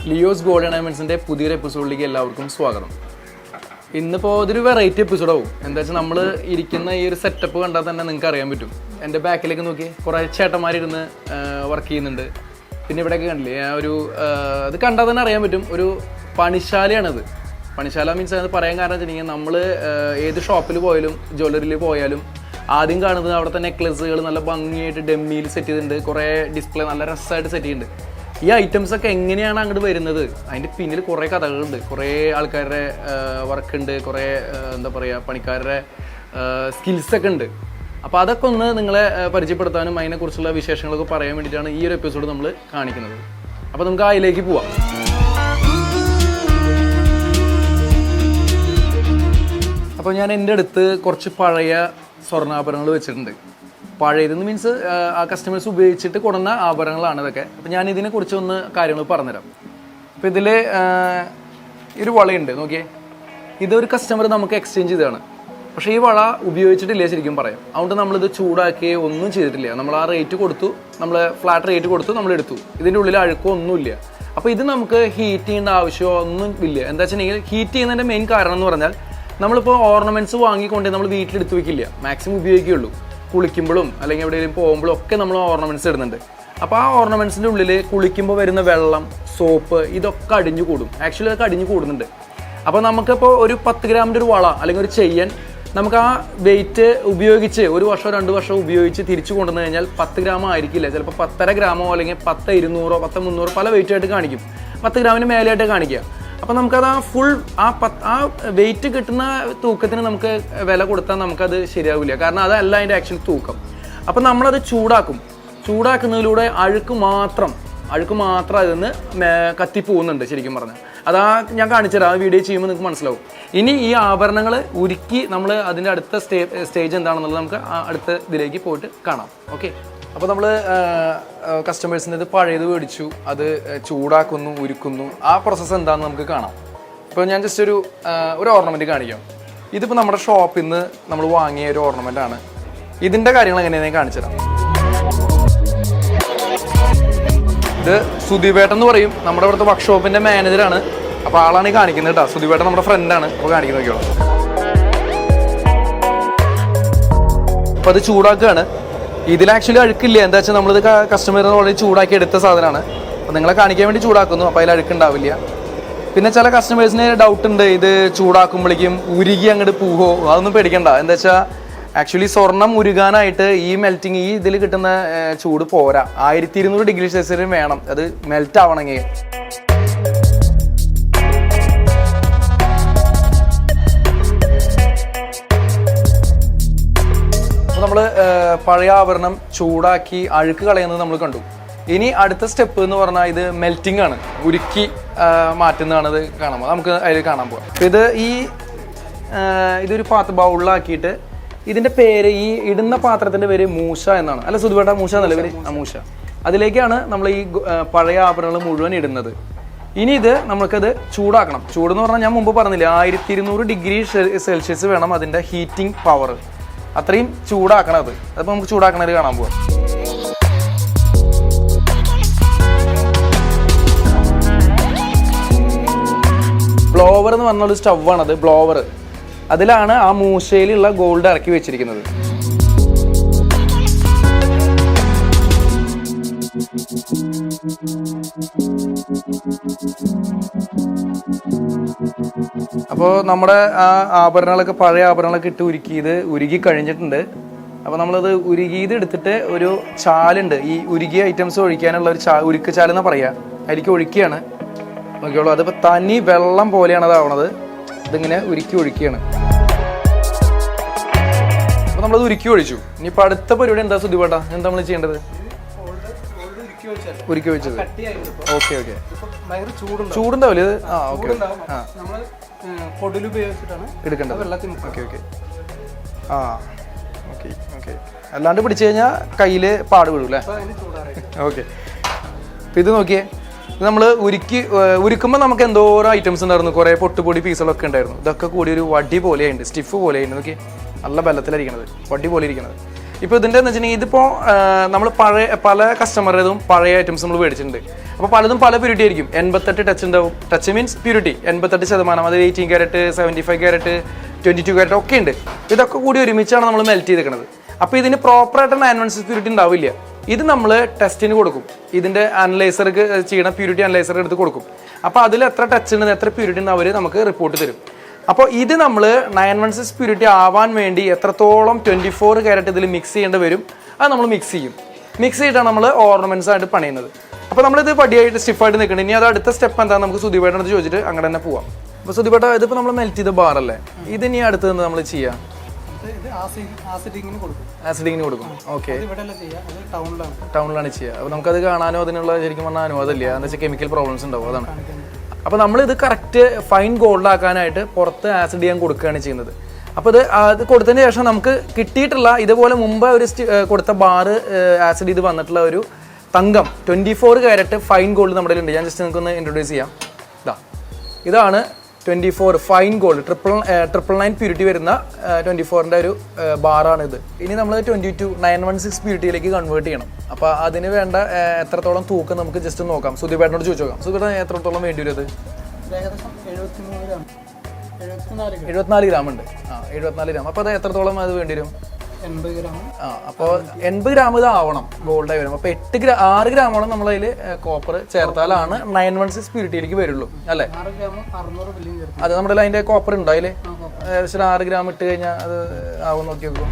Leo's gold ഡയമണ്ട്സിൻ്റെ പുതിയൊരു എപ്പിസോഡിലേക്ക് എല്ലാവർക്കും സ്വാഗതം. ഇന്നിപ്പോൾ ഇതൊരു വെറൈറ്റി എപ്പിസോഡാവും. എന്താ വെച്ചാൽ നമ്മൾ ഇരിക്കുന്ന ഈ ഒരു സെറ്റപ്പ് കണ്ടാൽ തന്നെ നിങ്ങൾക്ക് അറിയാൻ പറ്റും. എൻ്റെ ബാക്കിലേക്ക് നോക്കി കുറേ ചേട്ടന്മാരിരുന്ന് വർക്ക് ചെയ്യുന്നുണ്ട്. പിന്നെ ഇവിടെയൊക്കെ കണ്ടില്ലേ ഒരു അത് കണ്ടാൽ തന്നെ അറിയാൻ പറ്റും, ഒരു പണിശാലയാണത്. പണിശാല മീൻസ് അത് പറയാൻ കാരണം വെച്ചിട്ടുണ്ടെങ്കിൽ നമ്മൾ ഏത് ഷോപ്പിൽ പോയാലും ജ്വല്ലറിയിൽ പോയാലും ആദ്യം കാണുന്നത് അവിടുത്തെ നെക്ലസുകൾ നല്ല ഭംഗിയായിട്ട് ഡെമ്മിയിൽ സെറ്റ് ചെയ്തിട്ടുണ്ട്. കുറേ ഡിസ്പ്ലേ നല്ല രസമായിട്ട് സെറ്റ് ചെയ്യുന്നുണ്ട്. ഈ ഐറ്റംസ് ഒക്കെ എങ്ങനെയാണ് അങ്ങോട്ട് വരുന്നത്, അതിൻ്റെ പിന്നിൽ കുറേ കഥകളുണ്ട്, കുറേ ആൾക്കാരുടെ വർക്കുണ്ട്, കുറേ എന്താ പറയുക പണിക്കാരുടെ സ്കിൽസൊക്കെ ഉണ്ട്. അപ്പോൾ അതൊക്കെ ഒന്ന് നിങ്ങളെ പരിചയപ്പെടുത്താനും അതിനെക്കുറിച്ചുള്ള വിശേഷങ്ങളൊക്കെ പറയാൻ വേണ്ടിയിട്ടാണ് ഈ ഒരു എപ്പിസോഡ് നമ്മൾ കാണിക്കുന്നത്. അപ്പോൾ നമുക്ക് അതിലേക്ക് പോവാം. അപ്പോൾ ഞാൻ എൻ്റെ അടുത്ത് കുറച്ച് പഴയ സ്വർണ്ണാഭരണങ്ങൾ വെച്ചിട്ടുണ്ട്. പഴയതെന്ന് മീൻസ് ആ കസ്റ്റമേഴ്സ് ഉപയോഗിച്ചിട്ട് കൊടുന്ന ആഭരണങ്ങളാണ് ഇതൊക്കെ. അപ്പോൾ ഞാൻ ഇതിനെക്കുറിച്ച് ഒന്ന് കാര്യങ്ങൾ പറഞ്ഞുതരാം. അപ്പോൾ ഇതിൽ ഒരു വളയുണ്ട്, നോക്കിയേ. ഇതൊരു കസ്റ്റമർ നമുക്ക് എക്സ്ചേഞ്ച് ചെയ്തതാണ്. പക്ഷേ ഈ വള ഉപയോഗിച്ചിട്ടില്ല ശരിക്കും പറയാം. അതുകൊണ്ട് നമ്മളിത് ചൂടാക്കി ഒന്നും ചെയ്തിട്ടില്ല. നമ്മൾ ആ റേറ്റ് കൊടുത്തു, നമ്മൾ ഫ്ലാറ്റ് റേറ്റ് കൊടുത്തു, നമ്മൾ എടുത്തു. ഇതിൻ്റെ ഉള്ളിൽ അഴുക്കോ ഒന്നുമില്ല. അപ്പോൾ ഇത് നമുക്ക് ഹീറ്റ് ചെയ്യേണ്ട ആവശ്യമോ ഒന്നും ഇല്ല. എന്താ വെച്ചിട്ടുണ്ടെങ്കിൽ ഹീറ്റ് ചെയ്യുന്നതിൻ്റെ മെയിൻ കാരണം എന്ന് പറഞ്ഞാൽ നമ്മളിപ്പോൾ ഓർണമെൻറ്റ്സ് വാങ്ങിക്കൊണ്ട് നമ്മൾ വീട്ടിലെടുത്ത് വയ്ക്കില്ല, മാക്സിമം ഉപയോഗിക്കുകയുള്ളൂ. കുളിക്കുമ്പോഴും അല്ലെങ്കിൽ എവിടെയെങ്കിലും പോകുമ്പോഴും ഒക്കെ നമ്മൾ ഓർണമെൻറ്റ്സ് ഇടുന്നുണ്ട്. അപ്പോൾ ആ ഓർണമെൻറ്റ്സിൻ്റെ ഉള്ളിൽ കുളിക്കുമ്പോൾ വരുന്ന വെള്ളം, സോപ്പ് ഇതൊക്കെ അടിഞ്ഞു കൂടും. ആക്ച്വലി അതൊക്കെ അടിഞ്ഞു കൂടുന്നുണ്ട്. അപ്പോൾ നമുക്കിപ്പോൾ ഒരു 10 ഗ്രാമിൻ്റെ ഒരു വള അല്ലെങ്കിൽ ഒരു ചെയിൻ നമുക്ക് ആ വെയിറ്റ് ഉപയോഗിച്ച് 1 വർഷമോ 2 വർഷമോ ഉപയോഗിച്ച് തിരിച്ചു കൊണ്ടുവന്നു കഴിഞ്ഞാൽ 10 ഗ്രാമോ ആയിരിക്കില്ല, ചിലപ്പോൾ 10.5 ഗ്രാമോ അല്ലെങ്കിൽ 10-200, 10-300 പല വെയിറ്റായിട്ട് കാണിക്കും. 10 ഗ്രാമിന് മേലെയായിട്ട് കാണിക്കുക. അപ്പോൾ നമുക്കത് ആ ഫുൾ ആ വെയിറ്റ് കിട്ടുന്ന തൂക്കത്തിന് നമുക്ക് വില കൊടുത്താൽ നമുക്കത് ശരിയാവില്ല. കാരണം അതല്ല അതിൻ്റെ ആക്ച്വൽ തൂക്കം. അപ്പോൾ നമ്മളത് ചൂടാക്കുന്നതിലൂടെ അഴുക്ക് മാത്രം അതിൽ കത്തിപ്പോകുന്നുണ്ട് ശരിക്കും പറഞ്ഞാൽ. അതാ ഞാൻ കാണിച്ചുതരാം, ആ വീഡിയോ ചെയ്യുമ്പോൾ നിങ്ങൾക്ക് മനസ്സിലാവും. ഇനി ഈ ആഭരണങ്ങൾ ഉരുക്കി നമ്മൾ അതിൻ്റെ അടുത്ത സ്റ്റേജ് എന്താണെന്നുള്ളത് നമുക്ക് അടുത്ത ഇതിലേക്ക് പോയിട്ട് കാണാം. ഓക്കെ, അപ്പോൾ നമ്മൾ കസ്റ്റമേഴ്സിൻ്റെ ഇത് പഴയത് മേടിച്ചു, അത് ചൂടാക്കുന്നു, ഉരുക്കുന്നു. ആ പ്രോസസ്സ് എന്താണെന്ന് നമുക്ക് കാണാം. ഇപ്പോൾ ഞാൻ ജസ്റ്റ് ഒരു ഓർണമെൻറ്റ് കാണിക്കാം. ഇതിപ്പോൾ നമ്മുടെ ഷോപ്പിൽ നിന്ന് നമ്മൾ വാങ്ങിയ ഒരു ഓർണമെൻ്റ് ആണ്. ഇതിൻ്റെ കാര്യങ്ങൾ എങ്ങനെയാണെന്ന് കാണിച്ചു തരാം. ഇത് സുധീപേട്ടൻ എന്ന് പറയും, നമ്മുടെ ഇവിടുത്തെ വർക്ക്ഷോപ്പിൻ്റെ മാനേജറാണ്. അപ്പോൾ ആളാണ് ഈ കാണിക്കുന്നത് കേട്ടോ. സുധീപേട്ടൻ നമ്മുടെ ഫ്രണ്ടാണ്. അപ്പോൾ കാണിക്കുന്നത് നോക്കിയോളാം. അപ്പോൾ അത് ചൂടാക്കുകയാണ്. ഇതിൽ ആക്ച്വലി അഴുക്കില്ല. എന്താ വെച്ചാൽ നമ്മളിത് കസ്റ്റമറിന് ഓൾറെഡി ചൂടാക്കി എടുത്ത സാധനമാണ്. അപ്പോൾ നിങ്ങളെ കാണിക്കാൻ വേണ്ടി ചൂടാക്കുന്നു. അപ്പോൾ അതിൽ അഴുക്കുണ്ടാവില്ല. പിന്നെ ചില കസ്റ്റമേഴ്സിന് ഡൗട്ട് ഉണ്ട്, ഇത് ചൂടാക്കുമ്പോഴേക്കും ഉരുകി അങ്ങോട്ട് പോവോ? അതൊന്നും പേടിക്കണ്ട. എന്താ വെച്ചാൽ ആക്ച്വലി സ്വർണം ഉരുകാനായിട്ട് ഈ മെൽറ്റിങ് ഈ ഇതിൽ കിട്ടുന്ന ചൂട് പോരാ. 1200 ഡിഗ്രി സെൽഷ്യസിൽ വേണം അത് മെൽറ്റ് ആവണമെങ്കിൽ. നമ്മൾ പഴയ ആഭരണം ചൂടാക്കി അഴുക്ക് കളയുന്നത് നമ്മൾ കണ്ടു. ഇനി അടുത്ത സ്റ്റെപ്പ് എന്ന് പറഞ്ഞാൽ ഇത് മെൽറ്റിംഗ് ആണ്, ഉരുക്കി മാറ്റുന്നതാണ്. ഇത് കാണുമ്പോൾ നമുക്ക് അതിൽ കാണാൻ പോകാം. ഇതൊരു ബൗളിലാക്കിയിട്ട് ഇതിൻ്റെ പേര്, ഈ ഇടുന്ന പാത്രത്തിൻ്റെ പേര് മൂശ എന്നാണ്. അല്ല സുധുവേട്ട, മൂശ എന്നല്ല പേര്? മൂശ. അതിലേക്കാണ് നമ്മൾ ഈ പഴയ ആഭരണങ്ങൾ മുഴുവൻ ഇടുന്നത്. ഇനി ഇത് നമുക്കത് ചൂടാക്കണം. ചൂടെന്ന് പറഞ്ഞാൽ ഞാൻ മുമ്പ് പറഞ്ഞില്ല, 1200 ഡിഗ്രി സെൽഷ്യസ് വേണം അതിൻ്റെ ഹീറ്റിംഗ് പവർ. അത്രയും ചൂടാക്കണം അത്. അതിപ്പോൾ നമുക്ക് ചൂടാക്കണത് കാണാൻ പോവാം. ബ്ലോവർ എന്ന് പറഞ്ഞൊരു സ്റ്റവാണത്, ബ്ലോവർ. അതിലാണ് ആ മൂശയിലുള്ള ഗോൾഡ് ഇറക്കി വെച്ചിരിക്കുന്നത്. അപ്പോൾ നമ്മുടെ ആ ആഭരണങ്ങളൊക്കെ, പഴയ ആഭരണങ്ങളൊക്കെ ഇട്ട് ഉരുക്കി കഴിഞ്ഞിട്ടുണ്ട്. അപ്പോൾ നമ്മളത് ഉരുകിയത് എടുത്തിട്ട് ഒരു ചാലുണ്ട്, ഈ ഉരുകിയ ഐറ്റംസ് ഒഴിക്കാനുള്ള ഒരു ഉരുക്ക് ചാലെന്ന് പറയുക, അതിലേക്ക് ഒഴിക്കുകയാണ്. നോക്കിയോളൂ, അതിപ്പോൾ തനി വെള്ളം പോലെയാണ് അതാവണത്. ഇതിങ്ങനെ ഉരുക്കി ഒഴിക്കുകയാണ്. അപ്പോൾ നമ്മളത് ഉരുക്കി ഒഴിച്ചു. ഇനിയിപ്പോൾ അടുത്ത പരിപാടി എന്താ സുധിപേട്ട, എന്താ നമ്മൾ ചെയ്യേണ്ടത്? ഉരുക്കി വെച്ചത്. Okay okay. ചൂടുണ്ടാവില്ല ഇത്? ആ ഓക്കെ. എടുക്കേണ്ടത്. Okay okay. ആ ഓക്കെ ഓക്കെ. അല്ലാണ്ട് പിടിച്ചു കഴിഞ്ഞാൽ കയ്യിൽ പാട് വീഴും അല്ലേ? ഓക്കെ. അപ്പം ഇത് നോക്കിയേ, ഇത് നമ്മൾ ഉരുക്കുമ്പോൾ നമുക്ക് എന്തോരോ ഐറ്റംസ് ഉണ്ടായിരുന്നു. കുറേ പൊട്ടുപൊടി പീസുകളൊക്കെ ഉണ്ടായിരുന്നു. ഇതൊക്കെ കൂടി ഒരു വടി പോലെയുണ്ട്, സ്റ്റിഫ് പോലെയുണ്ട്. നോക്കി, നല്ല ബലത്തിലായിരിക്കണത്, വടി പോലെ ഇരിക്കണത്. ഇപ്പോൾ ഇതിൻ്റെ എന്ന് വെച്ചിട്ടുണ്ടെങ്കിൽ ഇതിപ്പോൾ നമ്മൾ പല കസ്റ്റമറുടേതും പഴയ ഐറ്റംസ് നമ്മൾ മേടിച്ചിട്ടുണ്ട്. അപ്പോൾ പലതും പല പ്യൂരിറ്റി ആയിരിക്കും. 88 ടച്ച് ഉണ്ടാവും. Touch means purity 88%. അത് 18 ക്യാരറ്റ്, 75 ക്യാരറ്റ്, 22 ക്യാരറ്റ് ഒക്കെ ഉണ്ട്. ഇതൊക്കെ കൂടി ഒരുമിച്ചാണ് നമ്മൾ മെൽറ്റ് ചെയ്തിരിക്കുന്നത്. അപ്പോൾ ഇതിന് പ്രോപ്പറായിട്ട് 916 പ്യൂരിറ്റി ഉണ്ടാവില്ല. ഇത് നമ്മൾ ടെസ്റ്റിന് കൊടുക്കും. ഇതിൻ്റെ അനലൈസർക്ക് ചെയ്യണ പ്യൂരിറ്റി അനലൈസർ എടുത്ത് കൊടുക്കും. അപ്പോൾ അതിൽ എത്ര ടച്ച് ഉണ്ട്, എത്ര പ്യൂരിറ്റി ഉണ്ട് അവർ നമുക്ക് റിപ്പോർട്ട് തരും. അപ്പോൾ ഇത് നമ്മൾ 916 പ്യൂരിറ്റി ആവാൻ വേണ്ടി എത്രത്തോളം 24 ക്യാരറ്റ് ഇതിൽ മിക്സ് ചെയ്യേണ്ടി വരും, അത് നമ്മൾ മിക്സ് ചെയ്യും. മിക്സ് ചെയ്തിട്ടാണ് നമ്മൾ ഓർണമെൻറ്റ്സ് ആയിട്ട് പണിയുന്നത്. അപ്പോൾ നമ്മളിത് പടിയായിട്ട് സ്റ്റിഫായിട്ട് നിൽക്കണം. ഇനി അത് അടുത്ത സ്റ്റെപ്പ് എന്താണെന്ന് നമുക്ക് സുദീപേട്ടനടുത്ത് ചോദിച്ചിട്ട് അങ്ങനെ തന്നെ പോവാം. അപ്പോൾ സുദീപേട്ട, ഇതിപ്പോൾ നമ്മൾ മെൽറ്റ് ചെയ്ത ബാറല്ലേ, ഇത് ഇനി അടുത്ത് നിന്ന് നമ്മൾ ചെയ്യാം? ആസിഡിങ്ങിന് കൊടുക്കും. ഓക്കെ, ടൗണിലാണ് ചെയ്യുക. അപ്പോൾ നമുക്കത് കാണാനോ അതിനുള്ള ശരിക്കും പറഞ്ഞാൽ അനുവാദമില്ല. എന്താ വെച്ചാൽ കെമിക്കൽ പ്രോബ്ലംസ് ഉണ്ടാവും, അതാണ്. അപ്പോൾ നമ്മളിത് കറക്റ്റ് ഫൈൻ ഗോൾഡ് ആക്കാനായിട്ട് പുറത്ത് ആസിഡ് ചെയ്യാൻ കൊടുക്കുകയാണ് ചെയ്യുന്നത്. അപ്പോൾ അത് കൊടുത്തതിന് ശേഷം നമുക്ക് കിട്ടിയിട്ടുള്ള ഇതുപോലെ മുമ്പ് ഒരു കൊടുത്ത ബാറ് ആസിഡ് ചെയ്ത് വന്നിട്ടുള്ള ഒരു തങ്കം 24 ക്യാരറ്റ് ഫൈൻ ഗോൾഡ് നമ്മുടെ ഉണ്ട്. ഞാൻ ജസ്റ്റ് നിങ്ങൾക്കൊന്ന് ഇൻട്രൊഡ്യൂസ് ചെയ്യാം. ഇതാണ് 24 ഫൈൻ ഗോൾഡ് 999 പ്യൂരിറ്റി വരുന്ന 24ൻ്റെ ഒരു ബാറാണിത്. ഇനി നമ്മൾ 916 പ്യൂരിറ്റിയിലേക്ക് കൺവേർട്ട് ചെയ്യണം. അപ്പോൾ അതിന് വേണ്ട എത്രത്തോളം തൂക്കം നമുക്ക് ജസ്റ്റ് നോക്കാം. സുദീപേട്ടനോട് ചോദിച്ചു നോക്കാം. സുദീപേട്ടൻ എത്രത്തോളം വേണ്ടി വരും? അത് 74 ഗ്രാം ഉണ്ട്. 74 ഗ്രാം. അപ്പോൾ അത് എത്രത്തോളം അത് വേണ്ടി വരും? 80 ഗ്രാം. അപ്പോൾ 80 ഗ്രാം ഇത് ആവണം ഗോൾഡായി വരും. അപ്പോൾ 6 ഗ്രാമോളം നമ്മളതിൽ കോപ്പർ ചേർത്താലാണ് 916 പ്യൂരിറ്റിയിലേക്ക് വരുള്ളൂ, അല്ലേ? അത് നമ്മുടെ അതിൻ്റെ കോപ്പർ ഉണ്ടോ അതിൽ? ഏകദേശം 6 ഗ്രാം ഇട്ട് കഴിഞ്ഞാൽ അത് ആവും. നോക്കി നോക്കും.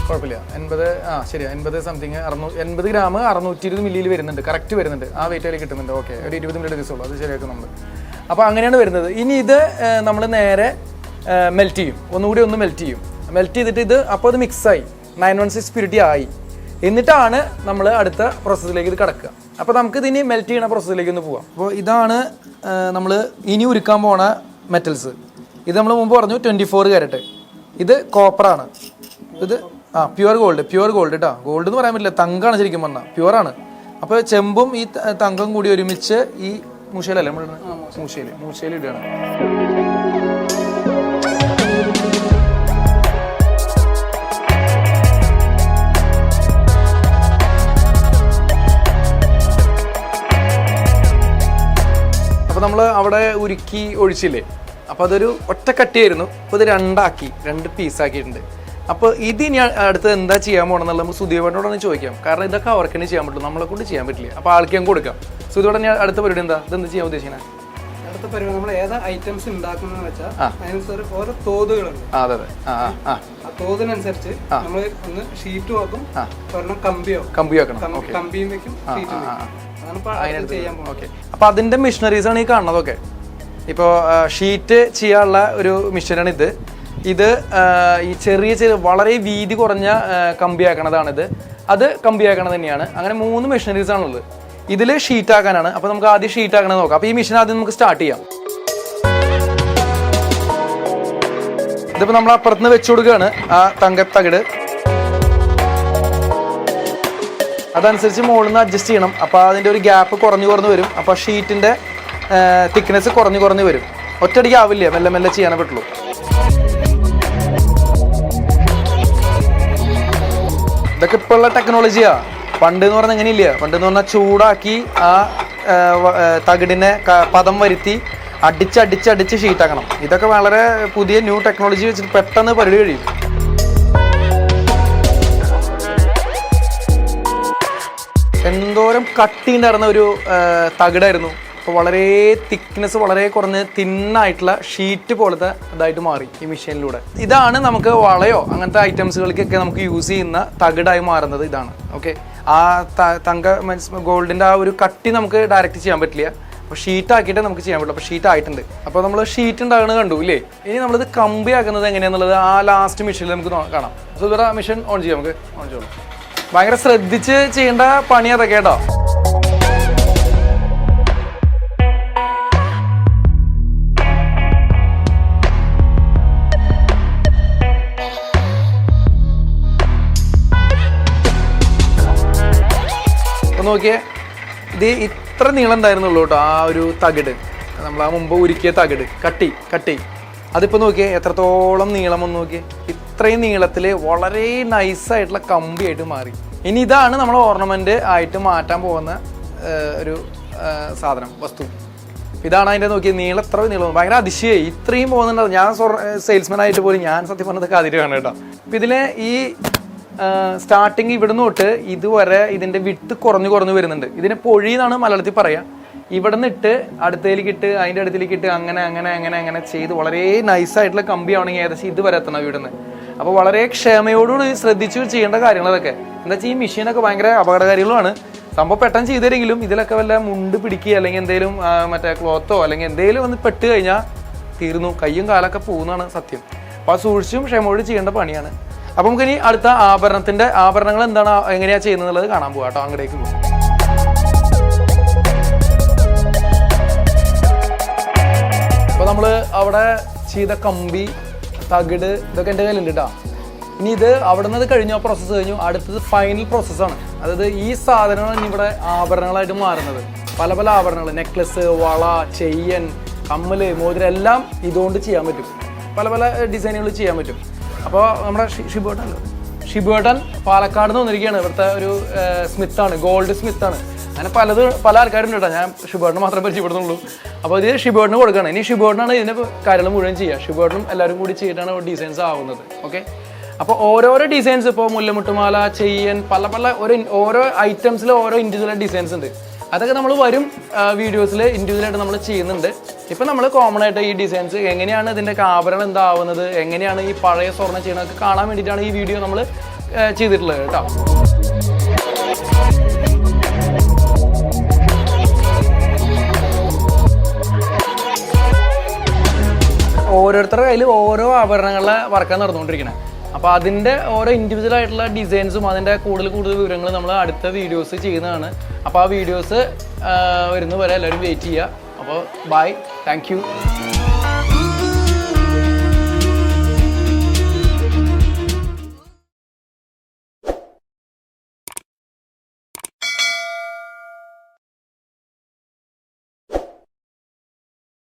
കുഴപ്പമില്ല. 80 ശരിയാ, 80 സംതിങ് 80 ഗ്രാം 620 മില്ലിയിൽ വരുന്നുണ്ട്. കറക്റ്റ് വരുന്നുണ്ട്. ആ വെയിറ്റ് അതിൽ കിട്ടുന്നുണ്ട്. ഓക്കെ, ഒരു 20 മിനിറ്റ് ദിവസമുള്ളൂ. അത് ശരിയാക്കും നമ്മൾ. അപ്പോൾ അങ്ങനെയാണ് വരുന്നത്. ഇനി ഇത് നമ്മൾ നേരെ മെൽറ്റ് ചെയ്യും. ഒന്നുകൂടി ഒന്ന് മെൽറ്റ് ചെയ്യും. മെൽറ്റ് ചെയ്തിട്ട് ഇത് അപ്പോൾ അത് മിക്സായി 916 പ്യൂരിറ്റി ആയി. എന്നിട്ടാണ് നമ്മൾ അടുത്ത പ്രോസസ്സിലേക്ക് ഇത് കിടക്കുക. അപ്പോൾ നമുക്കിത് ഇനി മെൽറ്റ് ചെയ്യുന്ന പ്രോസസ്സിലേക്ക് ഒന്ന് പോവാം. അപ്പോൾ ഇതാണ് നമ്മൾ ഇനി ഉരുക്കാൻ പോണ മെറ്റൽസ്. ഇത് നമ്മൾ മുമ്പ് പറഞ്ഞു 24 ക്യാരറ്റ്. ഇത് കോപ്പറാണ്. ഇത് പ്യുവർ ഗോൾഡ് കേട്ടോ. ഗോൾഡ് എന്ന് പറയാൻ പറ്റില്ല, തങ്കാണ് ശരിക്കും പറഞ്ഞാൽ, പ്യുവറാണ്. അപ്പോൾ ചെമ്പും ഈ തങ്കം കൂടി ഒരുമിച്ച് ഈ മൂശയിലല്ലേ നമ്മൾ മൂശയിൽ ഇടുകയാണ്. അപ്പോൾ നമ്മൾ അവിടെ ഉരുക്കി ഒഴിച്ചില്ലേ, അപ്പോൾ അതൊരു ഒറ്റ കട്ടിയായിരുന്നു. അപ്പോൾ ഇത് 2 പീസാക്കിയിട്ടുണ്ട്. അപ്പോൾ ഇതിനി അടുത്ത് എന്താ ചെയ്യാൻ പോകണമെന്നുള്ള നമുക്ക് സുദീപേട്ടനോടാണ് ചോദിക്കാം. കാരണം ഇതൊക്കെ അവർക്ക് തന്നെ ചെയ്യാൻ പറ്റുള്ളൂ, നമ്മളെ കൊണ്ട് ചെയ്യാൻ പറ്റില്ല. അപ്പോൾ ആൾക്ക് ഞാൻ കൊടുക്കാം. സുദീപേട്ടൻ, ഞാൻ അടുത്ത പരിപാടി എന്താ, ഇതെന്താ ചെയ്യാൻ ഉദ്ദേശിക്കുന്നത്? അടുത്ത പരിപാടി നമ്മൾ ഏതാ ഐറ്റംസ് ഉണ്ടാക്കുന്നത് വെച്ചാൽ അതിനനുസരിച്ച് ഓരോ തോതുകളുണ്ട്. അതെ. ആ തോതിനനുസരിച്ച് നമ്മൾ ഒന്ന് ഷീറ്റും ആക്കും, ഒരെണ്ണം കമ്പിയും വെക്കും, ഷീറ്റും. ഓക്കെ, അപ്പോൾ അതിൻ്റെ മിഷനറീസ് ആണ് ഈ കാണുന്നതൊക്കെ. ഇപ്പോൾ ഷീറ്റ് ചെയ്യാനുള്ള ഒരു മിഷനാണ് ഇത്. ഇത് ഈ ചെറിയ വളരെ വീതി കുറഞ്ഞ കമ്പിയാക്കണതാണിത്. അത് കമ്പിയാക്കണത് തന്നെയാണ്. അങ്ങനെ 3 മെഷീനറീസ് ആണുള്ളത്. ഇതിൽ ഷീറ്റ് ആക്കാനാണ്. അപ്പോൾ നമുക്ക് ആദ്യം ഷീറ്റ് ആക്കണത് നോക്കാം. അപ്പോൾ ഈ മെഷീൻ ആദ്യം നമുക്ക് സ്റ്റാർട്ട് ചെയ്യാം. ഇതിപ്പോൾ നമ്മൾ അപ്പുറത്തുനിന്ന് വെച്ചു കൊടുക്കുകയാണ് ആ തകിട്. അതനുസരിച്ച് മുകളിൽ നിന്ന് അഡ്ജസ്റ്റ് ചെയ്യണം. അപ്പോൾ അതിൻ്റെ ഒരു ഗ്യാപ്പ് കുറഞ്ഞു വരും. അപ്പോൾ ഷീറ്റിൻ്റെ തിക്നെസ് കുറഞ്ഞു വരും. ഒറ്റയടിക്ക് ആവില്ല, മെല്ലെ ചെയ്യാനേ പറ്റുള്ളൂ. ഇതൊക്കെ ഇപ്പോഴുള്ള ടെക്നോളജിയാ. പണ്ട് എന്ന് പറഞ്ഞാൽ എങ്ങനെയില്ല. പണ്ട് എന്ന് പറഞ്ഞാൽ ചൂടാക്കി ആ തകിടിനെ പദം വരുത്തി അടിച്ച് ഷീറ്റാക്കണം. ഇതൊക്കെ വളരെ പുതിയ ന്യൂ ടെക്നോളജി വെച്ചിട്ട് പെട്ടെന്ന് പരിപാടി കഴിയും. എന്തോരം കട്ടി ഉണ്ടായിരുന്ന ഒരു തകിടായിരുന്നു. അപ്പോൾ വളരെ തിക്നെസ് വളരെ കുറഞ്ഞ് തിന്നായിട്ടുള്ള ഷീറ്റ് പോലത്തെ ഇതായിട്ട് മാറി ഈ മെഷീനിലൂടെ. ഇതാണ് നമുക്ക് വളയോ അങ്ങനത്തെ ഐറ്റംസുകൾക്കൊക്കെ നമുക്ക് യൂസ് ചെയ്യുന്ന തകിടായി മാറുന്നത്. ഇതാണ്. ഓക്കെ, ആ ഗോൾഡിൻ്റെ ആ ഒരു കട്ടി നമുക്ക് ഡയറക്റ്റ് ചെയ്യാൻ പറ്റില്ല. അപ്പോൾ ഷീറ്റ് ആക്കിയിട്ട് നമുക്ക് ചെയ്യാൻ പറ്റില്ല. അപ്പോൾ ഷീറ്റ് ആയിട്ടുണ്ട്. അപ്പോൾ നമ്മൾ ഷീറ്റ് ഉണ്ടാകുന്നത് കണ്ടു ഇല്ലേ. ഇനി നമ്മളിത് കമ്പി ആക്കുന്നത് എങ്ങനെയാണെന്നുള്ളത് ആ ലാസ്റ്റ് മെഷീനിൽ നമുക്ക് കാണാം. സോ ഇവരുടെ മെഷീൻ ഓൺ ചെയ്യാം. നമുക്ക് ഓൺ ചെയ്യാം. ഭയങ്കര ശ്രദ്ധിച്ച് ചെയ്യേണ്ട പണി അതൊക്കെ കേട്ടോ. നോക്കിയേ, ഇത് ഇത്ര നീളം ഉണ്ടായിരുന്നുള്ളൂ കേട്ടോ ആ ഒരു തകിട്. നമ്മൾ ആ മുമ്പ് ഉരുക്കിയ തകിട് കട്ടി അതിപ്പോൾ നോക്കിയേ എത്രത്തോളം നീളം ഒന്ന് നോക്കിയേ. ഇത്രയും നീളത്തിൽ വളരെ നൈസായിട്ടുള്ള കമ്പിയായിട്ട് മാറി. ഇനി ഇതാണ് നമ്മൾ ഓർണമെന്റ് ആയിട്ട് മാറ്റാൻ പോകുന്ന ഒരു സാധനം വസ്തു. ഇതാണ് അതിൻ്റെ നോക്കിയ നീളം. എത്ര നീളം ഭയങ്കര അതിശയായി ഇത്രയും പോകുന്നുണ്ടോ. ഞാൻ സെയിൽസ്മാൻ ആയിട്ട് പോലും ഞാൻ സത്യം പറഞ്ഞതൊക്കെ ആദ്യമായിട്ടാണ് കേട്ടോ. അപ്പം ഇതിൽ ഈ സ്റ്റാർട്ടിങ് ഇവിടുന്ന് തൊട്ട് ഇതുവരെ ഇതിൻ്റെ വിട്ട് കുറഞ്ഞു വരുന്നുണ്ട്. ഇതിനെ പൊഴി എന്നാണ് മലയാളത്തിൽ പറയുക. ഇവിടെ നിന്നിട്ട് അടുത്തേലേക്കിട്ട് അതിൻ്റെ അടുത്തേലേക്കിട്ട് അങ്ങനെ ചെയ്ത് വളരെ നൈസായിട്ടുള്ള കമ്പിയാണെങ്കിൽ ഏകദേശം ഇതുവരെ എത്തണം ഇവിടുന്ന്. അപ്പോൾ വളരെ ക്ഷമയോടുകൂടി ശ്രദ്ധിച്ചു ചെയ്യേണ്ട കാര്യങ്ങളതൊക്കെ. എന്താ വെച്ചാൽ ഈ മെഷീനൊക്കെ ഭയങ്കര അപകടകാരികളുമാണ്. സംഭവം പെട്ടെന്ന് ചെയ്തില്ലെങ്കിലും ഇതിലൊക്കെ വല്ല മുണ്ട് പിടിക്കുക അല്ലെങ്കിൽ എന്തെങ്കിലും മറ്റേ ക്ലോത്തോ അല്ലെങ്കിൽ എന്തെങ്കിലും ഒന്ന് പെട്ട് കഴിഞ്ഞാൽ തീർന്നു, കയ്യും കാലൊക്കെ പോകുന്നതാണ് സത്യം. അപ്പോൾ അത് സൂക്ഷിച്ചും ക്ഷമയോട് ചെയ്യേണ്ട പണിയാണ്. അപ്പം നമുക്കിനി അടുത്ത ആഭരണങ്ങൾ എന്താണ് എങ്ങനെയാണ് ചെയ്യുന്നത് കാണാൻ പോകാം കേട്ടോ. അങ്ങോട്ടേക്ക് പോകും. അപ്പോൾ നമ്മൾ അവിടെ ചെയ്ത കമ്പി തകിട് ഇതൊക്കെ എൻ്റെ കയ്യിലുണ്ട് കേട്ടോ. ഇനി ഇത് അവിടെ നിന്ന് കഴിഞ്ഞു, ആ പ്രോസസ്സ് കഴിഞ്ഞു. അടുത്തത് ഫൈനൽ പ്രോസസ്സാണ്. അതായത് ഈ സാധനങ്ങളാണ് ഇനി ഇവിടെ ആഭരണങ്ങളായിട്ട് മാറുന്നത്. പല ആഭരണങ്ങൾ, നെക്ലസ്, വള, ചെയിൻ, കമ്മല്, മോതിരം എല്ലാം ഇതുകൊണ്ട് ചെയ്യാൻ പറ്റും. പല ഡിസൈനുകൾ ചെയ്യാൻ പറ്റും. അപ്പോൾ നമ്മുടെ ഷിബേട്ടൻ പാലക്കാട് നിന്ന് വന്നിരിക്കുകയാണ്. ഇവിടുത്തെ ഒരു സ്മിത്താണ്, ഗോൾഡ് സ്മിത്താണ്. അങ്ങനെ പല ആൾക്കാരും കേട്ടോ. ഞാൻ ഷിബേട്ടന് മാത്രമേ പരിചയപ്പെടുന്നുള്ളൂ. അപ്പോൾ ഇത് ഷിബേട്ടന് കൊടുക്കുകയാണ്. ഇനി ഷിബേട്ടനാണ് ഇതിൻ്റെ കാര്യങ്ങൾ മുഴുവൻ ചെയ്യുക. ഷിബേട്ടനും എല്ലാവരും കൂടി ചെയ്തിട്ടാണ് ഡിസൈൻസ് ആവുന്നത്. ഓക്കെ. അപ്പോൾ ഓരോരോ ഡിസൈൻസ് ഇപ്പോൾ മുല്ലമുട്ടുമാല, ചെയിൻ, ഓരോ ഐറ്റംസിൽ ഓരോ ഇൻഡിവിജ്വൽ ഡിസൈൻസ് ഉണ്ട്. അതൊക്കെ നമ്മൾ വരും വീഡിയോസിൽ ഇൻഡിവിജ്വലായിട്ട് നമ്മൾ ചെയ്യുന്നുണ്ട്. ഇപ്പം നമ്മൾ കോമൺ ആയിട്ട് ഈ ഡിസൈൻസ് എങ്ങനെയാണ് ഇതിൻ്റെ ആഭരണം എന്താവുന്നത്, എങ്ങനെയാണ് ഈ പഴയ സ്വർണ്ണം ചെയ്യുന്നതൊക്കെ കാണാൻ വേണ്ടിയിട്ടാണ് ഈ വീഡിയോ നമ്മൾ ചെയ്തിട്ടുള്ളത് കേട്ടോ. ഓരോരുത്തരുടെ കയ്യിൽ ഓരോ ആഭരണങ്ങളെ വർക്കാൻ നടന്നുകൊണ്ടിരിക്കുന്നത്. അപ്പോൾ അതിൻ്റെ ഓരോ ഇൻഡിവിജ്വൽ ആയിട്ടുള്ള ഡിസൈൻസും അതിൻ്റെ കൂടുതൽ വിവരങ്ങൾ നമ്മൾ അടുത്ത വീഡിയോസ് ചെയ്യുന്നതാണ്. അപ്പോൾ ആ വീഡിയോസ് വരുന്നവരെ എല്ലാവരും വെയിറ്റ് ചെയ്യുക. അപ്പോൾ ബൈ, താങ്ക് യു.